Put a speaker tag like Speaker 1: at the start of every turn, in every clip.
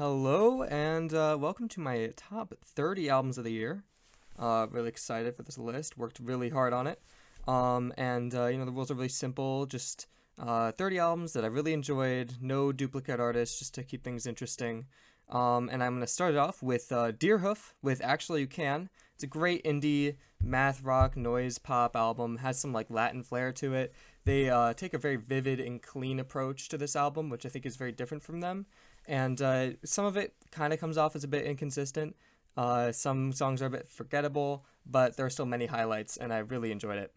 Speaker 1: Hello and welcome to my top 30 albums of the year. Really excited for this list. Worked really hard on it. The rules are really simple. Just 30 albums that I really enjoyed. No duplicate artists, just to keep things interesting. And I'm going to start it off with Deerhoof with Actually You Can. It's a great indie math rock noise pop album. Has some like Latin flair to it. They take a very vivid and clean approach to this album, which I think is very different from them. And some of it kind of comes off as a bit inconsistent. Some songs are a bit forgettable, but there are still many highlights, and I really enjoyed it.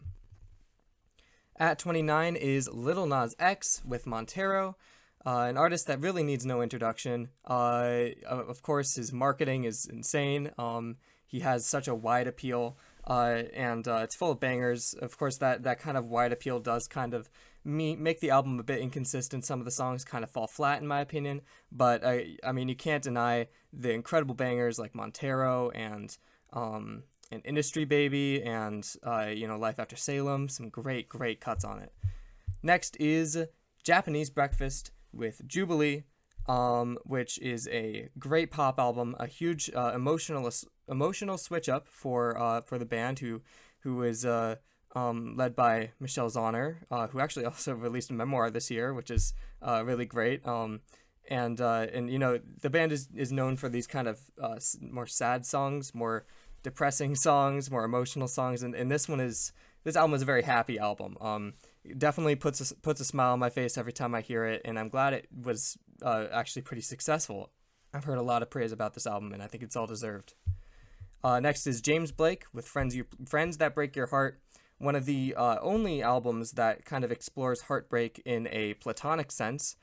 Speaker 1: At 29 is Lil Nas X with Montero, an artist that really needs no introduction. Of course, his marketing is insane. He has such a wide appeal, and it's full of bangers. Of course, that kind of wide appeal does kind of make the album a bit inconsistent. Some of the songs kind of fall flat, in my opinion. But I mean, you can't deny the incredible bangers like Montero and Industry Baby and Life After Salem. Some great cuts on it. Next is Japanese Breakfast with Jubilee, which is a great pop album, a huge emotional switch up for the band who is led by Michelle Zauner, who actually also released a memoir this year, which is really great. The band is known for these kind of more sad songs, more depressing songs, more emotional songs, and this album is a very happy album. It definitely puts a smile on my face every time I hear it, and I'm glad it was actually pretty successful. I've heard a lot of praise about this album, and I think it's all deserved. Next is James Blake with Friends That Break Your Heart, one of the only albums that kind of explores heartbreak in a platonic sense,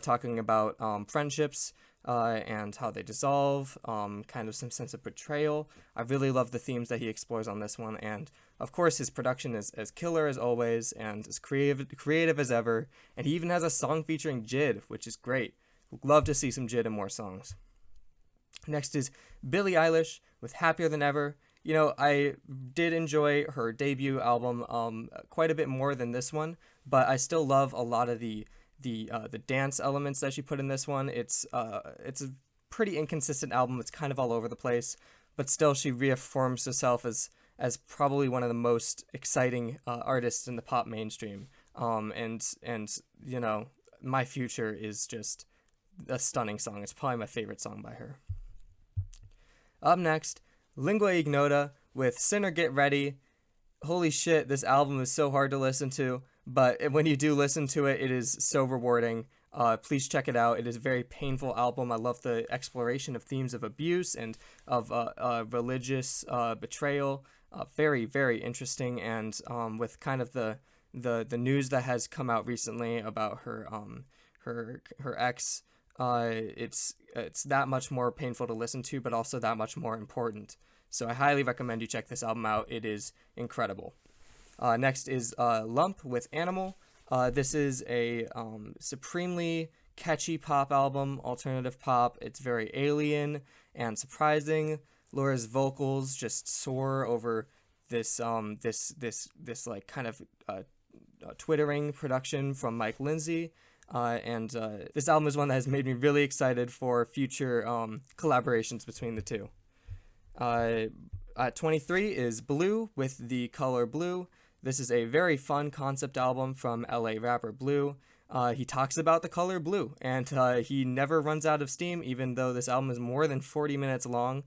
Speaker 1: talking about friendships and how they dissolve, kind of some sense of betrayal. I really love the themes that he explores on this one, and of course his production is as killer as always and as creative as ever, and he even has a song featuring Jid, which is great. Love to see some Jid in more songs. Next is Billie Eilish with Happier Than Ever. I did enjoy her debut album quite a bit more than this one, but I still love a lot of the dance elements that she put in this one. It's a pretty inconsistent album. It's kind of all over the place, but still she reaffirms herself as probably one of the most exciting artists in the pop mainstream. My Future is just a stunning song. It's probably my favorite song by her. Up next, Lingua Ignota with Sinner Get Ready. Holy shit, this album is so hard to listen to, but when you do listen to it, it is so rewarding. Please check it out. It is a very painful album. I love the exploration of themes of abuse and of religious betrayal. Very, very interesting, and with kind of the news that has come out recently about her ex. It's that much more painful to listen to, but also that much more important. So I highly recommend you check this album out. It is incredible. Next is Lump with Animal. This is a supremely catchy pop album, alternative pop. It's very alien and surprising. Laura's vocals just soar over this like kind of twittering production from Mike Lindsay. This album is one that has made me really excited for future collaborations between the two. At 23 is Blue with the Color Blu. This is a very fun concept album from LA rapper Blue. He talks about the color blue, and he never runs out of steam, even though this album is more than 40 minutes long.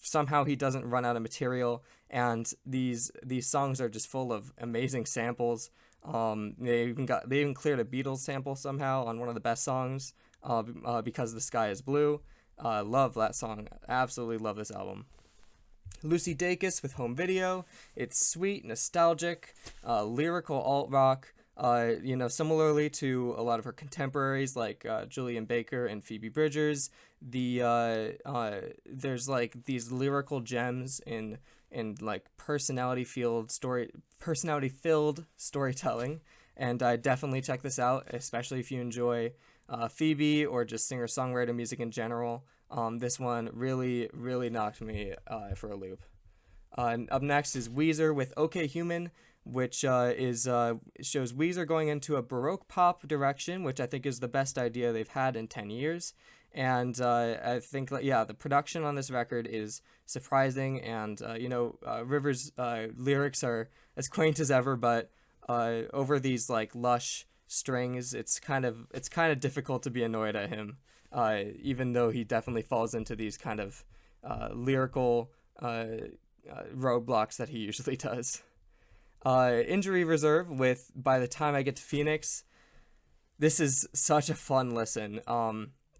Speaker 1: Somehow he doesn't run out of material, and these songs are just full of amazing samples. They even cleared a Beatles sample somehow on one of the best songs, Because the Sky is Blue. Love that song. Absolutely love this album. Lucy Dacus with Home Video. It's sweet, nostalgic, lyrical alt rock. Similarly to a lot of her contemporaries like Julian Baker and Phoebe Bridgers. There's like these lyrical gems in like personality filled storytelling, and I definitely check this out, especially if you enjoy Phoebe or just singer-songwriter music in general. This one really knocked me for a loop. Up next is Weezer with OK Human, which shows Weezer going into a Baroque pop direction, which I think is the best idea they've had in 10 years. And I think the production on this record is surprising, and Rivers' lyrics are as quaint as ever, but over these like lush strings, it's kind of difficult to be annoyed at him, even though he definitely falls into these kind of lyrical roadblocks that he usually does. Injury Reserve with By the Time I Get to Phoenix. This is such a fun listen.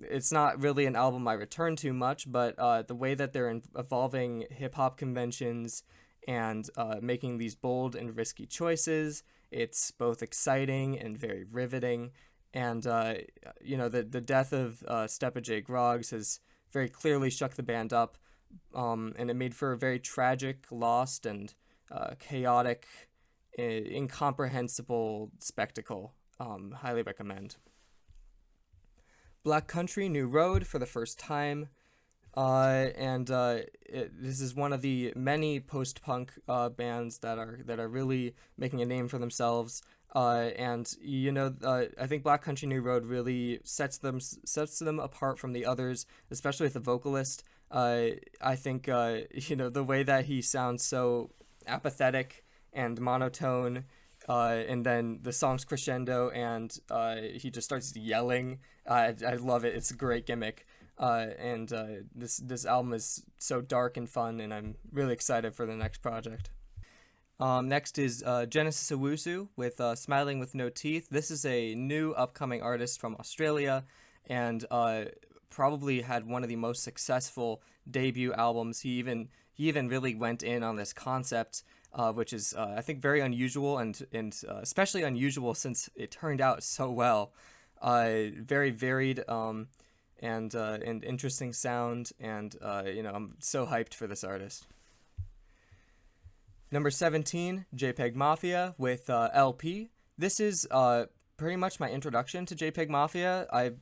Speaker 1: It's not really an album I return to much, but the way that they're evolving hip-hop conventions and making these bold and risky choices, it's both exciting and very riveting. And, the death of Stepa J. Groggs has very clearly shook the band up, and it made for a very tragic, lost, and chaotic, incomprehensible spectacle. Highly recommend. Black Country, New Road for the first time. This is one of the many post-punk bands that are really making a name for themselves. I think Black Country New Road really sets them apart from the others, especially with the vocalist. I think the way that he sounds so apathetic and monotone, and then the song's crescendo, and he just starts yelling. I love it. It's a great gimmick. This album is so dark and fun, and I'm really excited for the next project. Next is Genesis Owusu with Smiling with No Teeth. This is a new upcoming artist from Australia, and probably had one of the most successful debut albums. He even really went in on this concept, which is I think very unusual, and especially unusual since it turned out so well. Very varied and interesting sound, and I'm so hyped for this artist. Number 17, JPEGMAFIA with LP. This is pretty much my introduction to JPEGMAFIA. I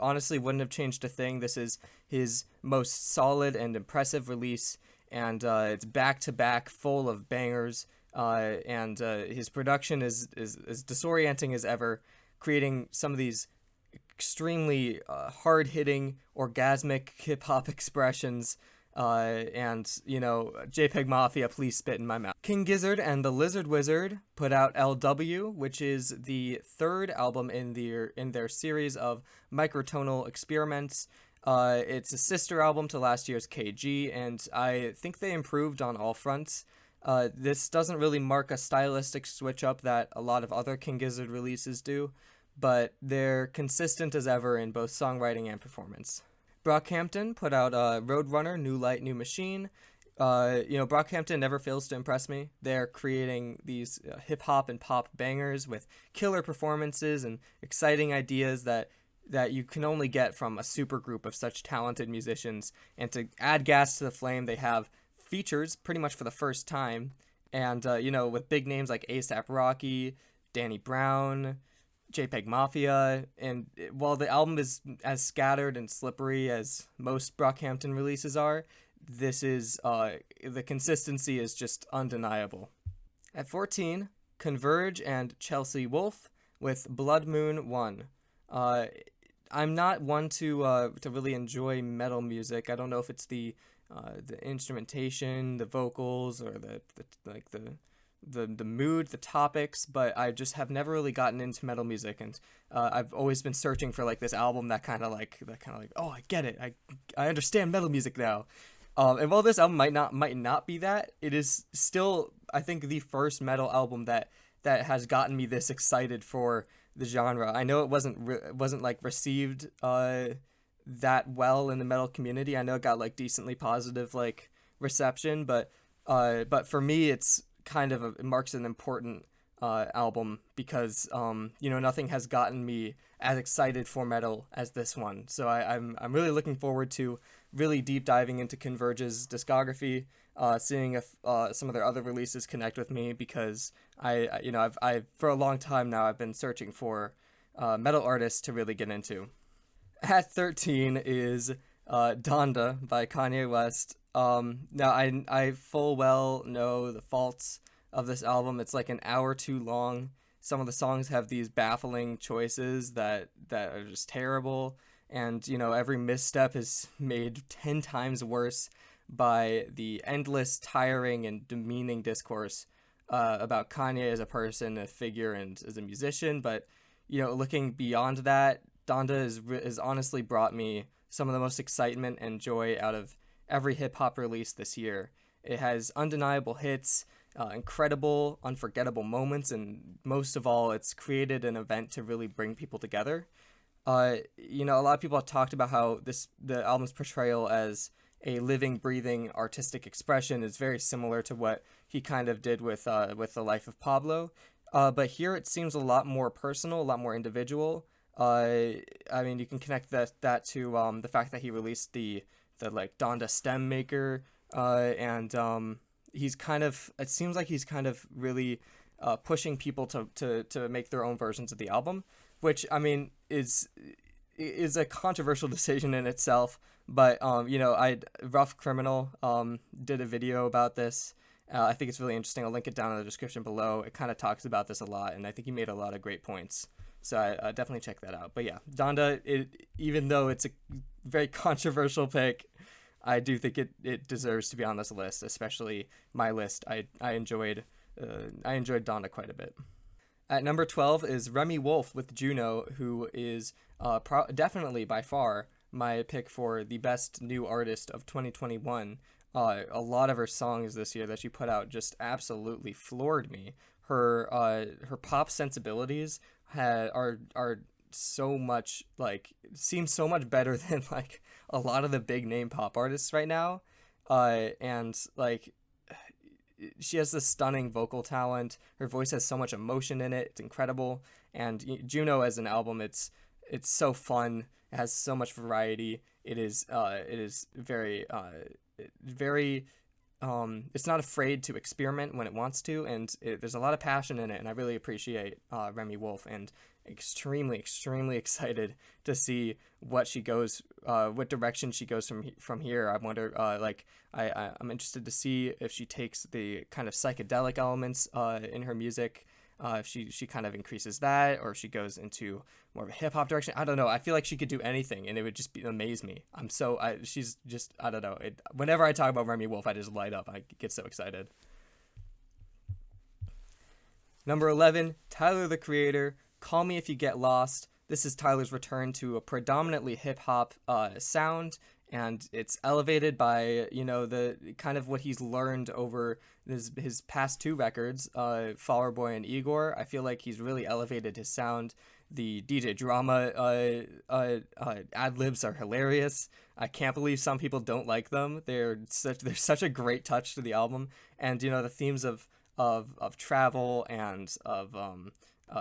Speaker 1: honestly wouldn't have changed a thing. This is his most solid and impressive release, and it's back-to-back full of bangers, and his production is disorienting as ever, creating some of these extremely hard-hitting, orgasmic hip-hop expressions, JPEGMAFIA, please spit in my mouth. King Gizzard and the Lizard Wizard put out LW, which is the third album in their series of microtonal experiments. It's a sister album to last year's KG, and I think they improved on all fronts. This doesn't really mark a stylistic switch up that a lot of other King Gizzard releases do, but they're consistent as ever in both songwriting and performance. Brockhampton put out Roadrunner, New Light, New Machine. Brockhampton never fails to impress me. They're creating these hip-hop and pop bangers with killer performances and exciting ideas that you can only get from a super group of such talented musicians. And to add gas to the flame, they have features pretty much for the first time. And, with big names like A$AP Rocky, Danny Brown, JPEGMAFIA, and while the album is as scattered and slippery as most Brockhampton releases are, this is, the consistency is just undeniable. At 14, Converge and Chelsea Wolfe with Bloodmoon 1. I'm not one to really enjoy metal music. I don't know if it's the instrumentation, the vocals, or the mood, the topics, but I just have never really gotten into metal music, and I've always been searching for this album that kind of like, oh, I get it, I understand metal music now. And while this album might not be that, it is still, I think, the first metal album that has gotten me this excited for the genre. I know it wasn't received that well in the metal community. I know it got decently positive reception, but for me it's kind of it marks an important album because nothing has gotten me as excited for metal as this one. So I'm really looking forward to really deep diving into Converge's discography, seeing if some of their other releases connect with me, because I've for a long time now I've been searching for metal artists to really get into. At 13 is Donda by Kanye West. Now I full well know the faults of this album. It's an hour too long. Some of the songs have these baffling choices that are just terrible, and every misstep is made 10 times worse by the endless, tiring, and demeaning discourse about Kanye as a person, a figure, and as a musician. But looking beyond that, Donda has honestly brought me some of the most excitement and joy out of every hip-hop release this year. It has undeniable hits, incredible, unforgettable moments, and most of all, it's created an event to really bring people together. A lot of people have talked about how the album's portrayal as a living, breathing artistic expression is very similar to what he kind of did with The Life of Pablo. But here it seems a lot more personal, a lot more individual. You can connect that to the fact that he released the like Donda stem maker, and it seems like he's kind of really pushing people to make their own versions of the album, which is a controversial decision in itself. But Rough Criminal did a video about this. I think it's really interesting. I'll link it down in the description below. It kind of talks about this a lot, and I think he made a lot of great points. So I definitely check that out. But yeah, Donda, even though it's a very controversial pick, I do think it deserves to be on this list, especially my list. I enjoyed Donda quite a bit. At number 12 is Remi Wolf with Juno, who is definitely by far my pick for the best new artist of 2021. A lot of her songs this year that she put out just absolutely floored me. Her pop sensibilities are so much seem so much better than like a lot of the big name pop artists right now. And she has this stunning vocal talent. Her voice has so much emotion in it. It's incredible. And Juno as an album, it's so fun. It has so much variety. It is very it's not afraid to experiment when it wants to, and there's a lot of passion in it, and I really appreciate Remi Wolf, and extremely excited to see what direction she goes from here. I wonder, I'm interested to see if she takes the kind of psychedelic elements in her music, if she kind of increases that, or if she goes into more of a hip hop direction. I don't know. I feel like she could do anything, and it would just amaze me. She's just, I don't know. Whenever I talk about Remi Wolf, I just light up. I get so excited. Number 11, Tyler the Creator, Call Me If You Get Lost. This is Tyler's return to a predominantly hip hop sound, and it's elevated by the kind of what he's learned over his past two records, Flower Boy and Igor. I feel like he's really elevated his sound. The DJ Drama ad-libs are hilarious. I can't believe some people don't like them. They're such a great touch to the album, and the themes of travel and of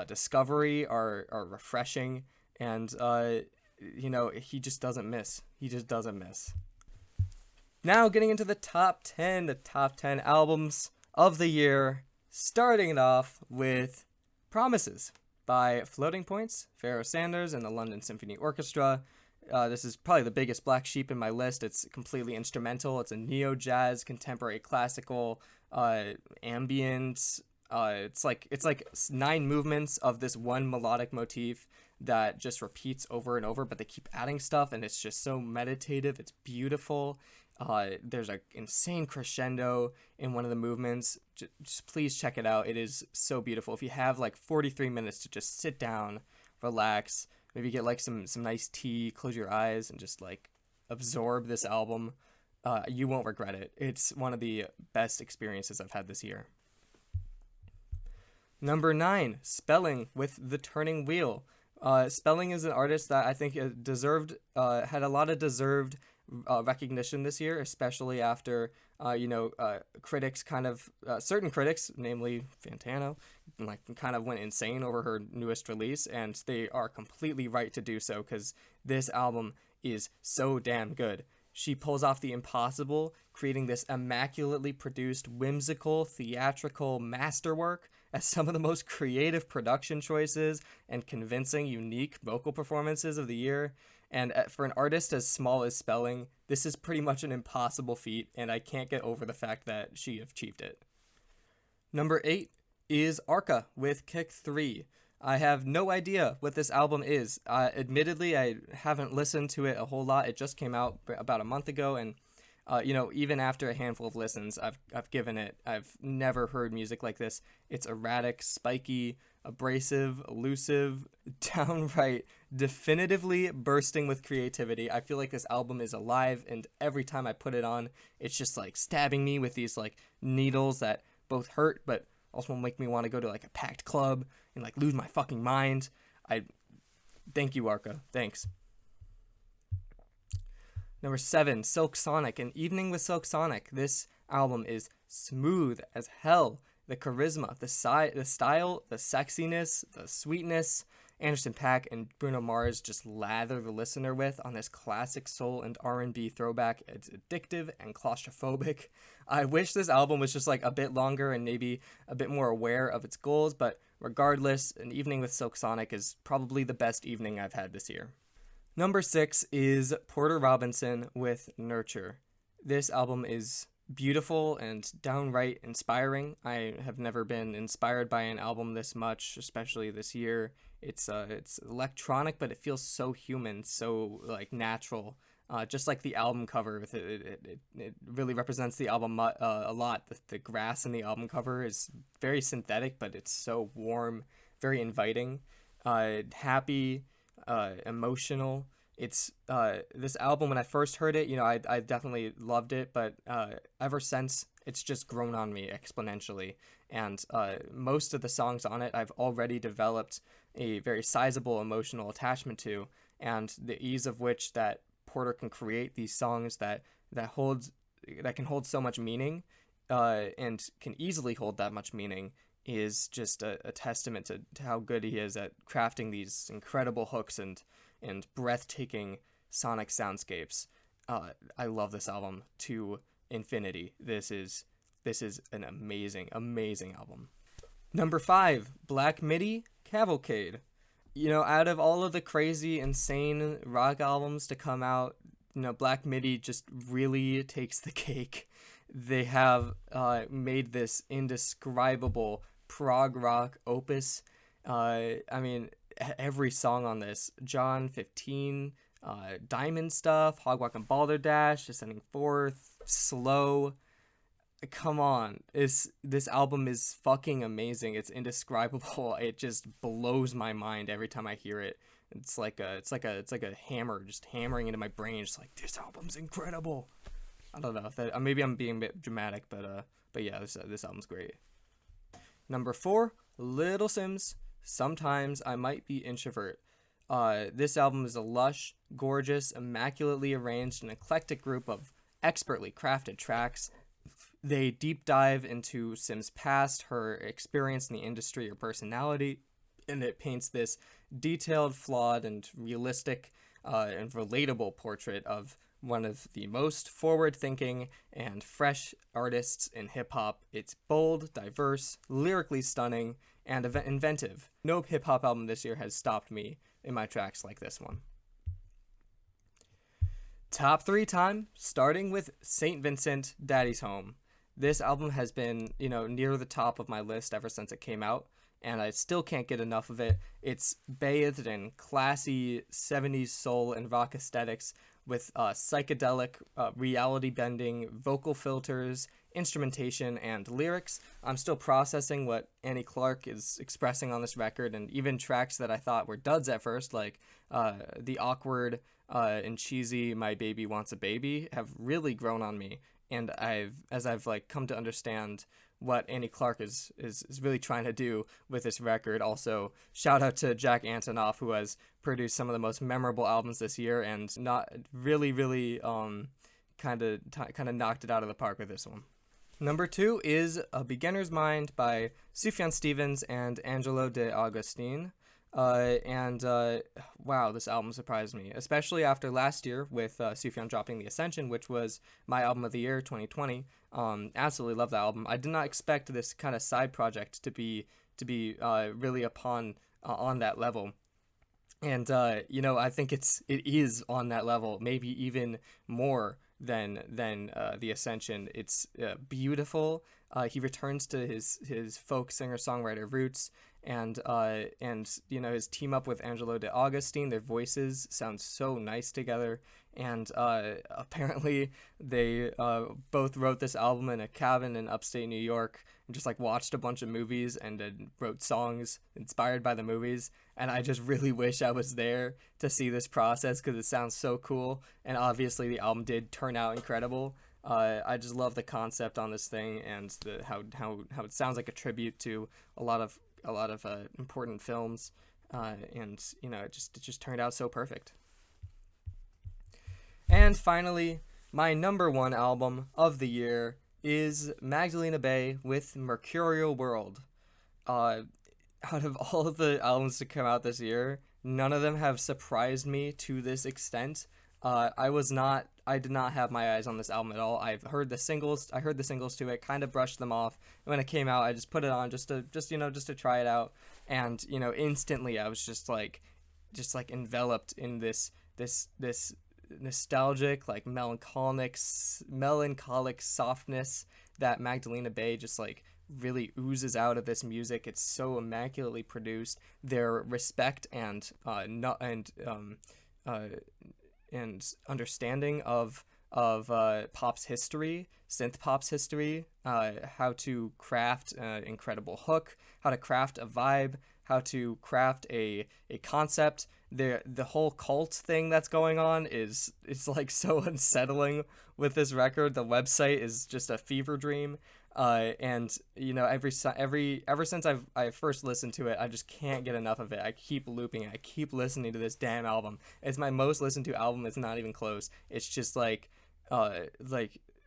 Speaker 1: discovery are refreshing, and he just doesn't miss. Now getting into the top 10 albums of the year, starting it off with Promises by Floating Points, Pharaoh Sanders, and the London Symphony Orchestra. This is probably the biggest black sheep in my list. It's completely instrumental. It's a neo-jazz, contemporary classical, ambient. It's like 9 movements of this one melodic motif that just repeats over and over, but they keep adding stuff, and it's just so meditative. It's beautiful. There's an insane crescendo in one of the movements. Just please check it out. It is so beautiful. If you have 43 minutes to just sit down, relax, maybe get some nice tea, close your eyes, and just absorb this album, you won't regret it. It's one of the best experiences I've had this year. Number 9, Spelling with The Turning Wheel. Spelling is an artist that I think had a lot of deserved recognition this year, especially after critics certain critics, namely Fantano, kind of went insane over her newest release, and they are completely right to do so, because this album is so damn good. She pulls off the impossible, creating this immaculately produced, whimsical, theatrical masterwork as some of the most creative production choices and convincing, unique vocal performances of the year. And for an artist as small as Spelling, this is pretty much an impossible feat, and I can't get over the fact that she achieved it. Number 8 is Arca with Kick 3. I have no idea what this album is. Admittedly, I haven't listened to it a whole lot. It just came out about a month ago, and even after a handful of listens, I've given it. I've never heard music like this. It's erratic, spiky, abrasive, elusive, downright, definitively bursting with creativity. I feel like this album is alive, and every time I put it on, it's just like stabbing me with these like needles that both hurt, but also make me want to go to like a packed club and like lose my fucking mind. Thank you, Arca. Thanks. Number 7, Silk Sonic, An Evening with Silk Sonic. This album is smooth as hell. The charisma, the style, the sexiness, the sweetness. Anderson .Paak and Bruno Mars just lather the listener with on this classic soul and R&B throwback. It's addictive and claustrophobic. I wish this album was just like a bit longer and maybe a bit more aware of its goals, but regardless, An Evening with Silk Sonic is probably the best evening I've had this year. Number 6 is Porter Robinson with Nurture. This album is beautiful and downright inspiring. I have never been inspired by an album this much, especially this year. It's electronic, but it feels so human, so like natural. Just like the album cover, it really represents the album a lot. The grass in the album cover is very synthetic, but it's so warm, very inviting, happy, emotional. It's this album, when I first heard it, I definitely loved it, but ever since, it's just grown on me exponentially. And most of the songs on it, I've already developed a very sizable emotional attachment to, and the ease of which that Porter can create these songs that can hold so much meaning, and can easily hold that much meaning, is just a testament to how good he is at crafting these incredible hooks and breathtaking sonic soundscapes. I love this album to infinity. This is an amazing album. Number 5, Black Midi, Cavalcade. Out of all of the crazy, insane rock albums to come out, Black Midi just really takes the cake. They have made this indescribable prog rock opus. Every song on this, John 15, Diamond Stuff, Hogwalk and Balderdash, Descending Forth, Slow. Come on, this album is fucking amazing. It's indescribable. It just blows my mind every time I hear it. It's like a hammer just hammering into my brain. Just like, this album's incredible. I don't know if that, maybe I'm being a bit dramatic, but yeah, this album's great. Number 4, Little Simz, Sometimes I Might Be Introvert. This album is a lush, gorgeous, immaculately arranged, and eclectic group of expertly crafted tracks. They deep dive into Sim's past, her experience in the industry, her personality, and it paints this detailed, flawed, and realistic and relatable portrait of one of the most forward-thinking and fresh artists in hip-hop. It's bold, diverse, lyrically stunning, and inventive. No hip-hop album this year has stopped me in my tracks like this one. Top 3 time, starting with St. Vincent, Daddy's Home. This album has been, near the top of my list ever since it came out, and I still can't get enough of it. It's bathed in classy 70s soul and rock aesthetics with psychedelic, reality-bending vocal filters, instrumentation, and lyrics. I'm still processing what Annie Clark is expressing on this record, and even tracks that I thought were duds at first, like the awkward and cheesy My Baby Wants a Baby, have really grown on me. And as I've come to understand what Annie Clark is really trying to do with this record. Also, shout out to Jack Antonoff, who has produced some of the most memorable albums this year, and not really kind of knocked it out of the park with this one. Number 2 is A Beginner's Mind by Sufjan Stevens and Angelo De Agostini. Wow, this album surprised me, especially after last year with Sufjan dropping The Ascension, which was my album of the year 2020. Absolutely love that album. I did not expect this kind of side project to be really on that level. And I think it is on that level, maybe even more than The Ascension. It's beautiful. He returns to his folk singer-songwriter roots, and you know, his team up with Angelo De Augustine, their voices sound so nice together, and apparently they both wrote this album in a cabin in upstate New York, and just like watched a bunch of movies and then wrote songs inspired by the movies. And I just really wish I was there to see this process, because it sounds so cool, and obviously the album did turn out incredible. I just love the concept on this thing, and how it sounds like a tribute to a lot of important films, and you know, it just turned out so perfect. And finally, my number one album of the year is Magdalena Bay with Mercurial World. Out of all of the albums to come out this year, none of them have surprised me to this extent. I did not have my eyes on this album at all. I heard the singles to it, kind of brushed them off. And when it came out, I just put it on just to try it out. And, you know, instantly I was just like enveloped in this nostalgic, like melancholic softness that Magdalena Bay just like really oozes out of this music. It's so immaculately produced. Their respect and understanding of pop's history, synth pop's history, how to craft an incredible hook, how to craft a vibe, how to craft a concept. The whole cult thing that's going on is like so unsettling with this record. The website is just a fever dream. And you know, ever since I first listened to it, I just can't get enough of it. I keep looping it. I keep listening to this damn album. It's my most listened to album. It's not even close. It's just like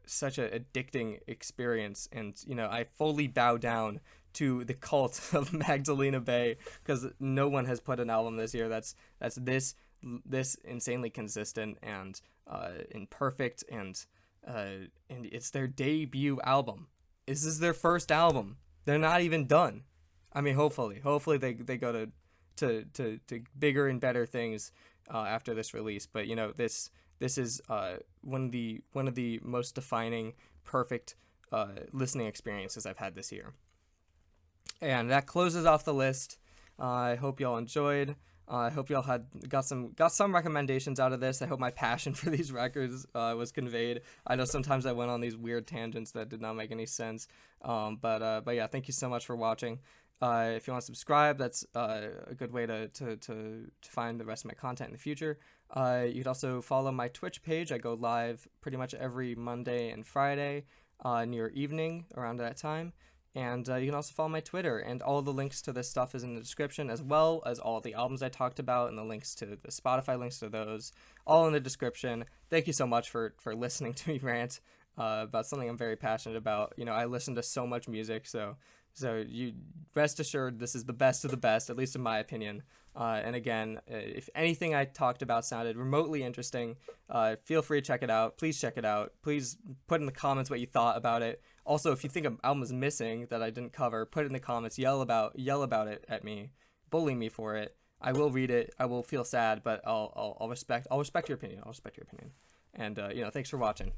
Speaker 1: such an addicting experience. And you know, I fully bow down to the cult of Magdalena Bay, because no one has put an album this year that's this insanely consistent and perfect, and it's their debut album. This is their first album. They're not even done. I mean, hopefully they go to bigger and better things after this release. But you know, this is one of the most defining, perfect listening experiences I've had this year. And that closes off the list. I hope y'all enjoyed. I hope y'all got some recommendations out of this. I hope my passion for these records was conveyed. I know sometimes I went on these weird tangents that did not make any sense. But yeah, thank you so much for watching. If you want to subscribe, that's a good way to find the rest of my content in the future. You could also follow my Twitch page. I go live pretty much every Monday and Friday near evening around that time. And you can also follow my Twitter, and all the links to this stuff is in the description, as well as all the albums I talked about and the links to the Spotify links to those, all in the description. Thank you so much for listening to me rant about something I'm very passionate about. You know, I listen to so much music, so you rest assured this is the best of the best, at least in my opinion. And again, if anything I talked about sounded remotely interesting, feel free to check it out. Please check it out. Please put in the comments what you thought about it. Also, if you think an album is missing that I didn't cover, put it in the comments. Yell about it at me. Bully me for it. I will read it. I will feel sad, but I'll respect your opinion. I'll respect your opinion. And you know, thanks for watching.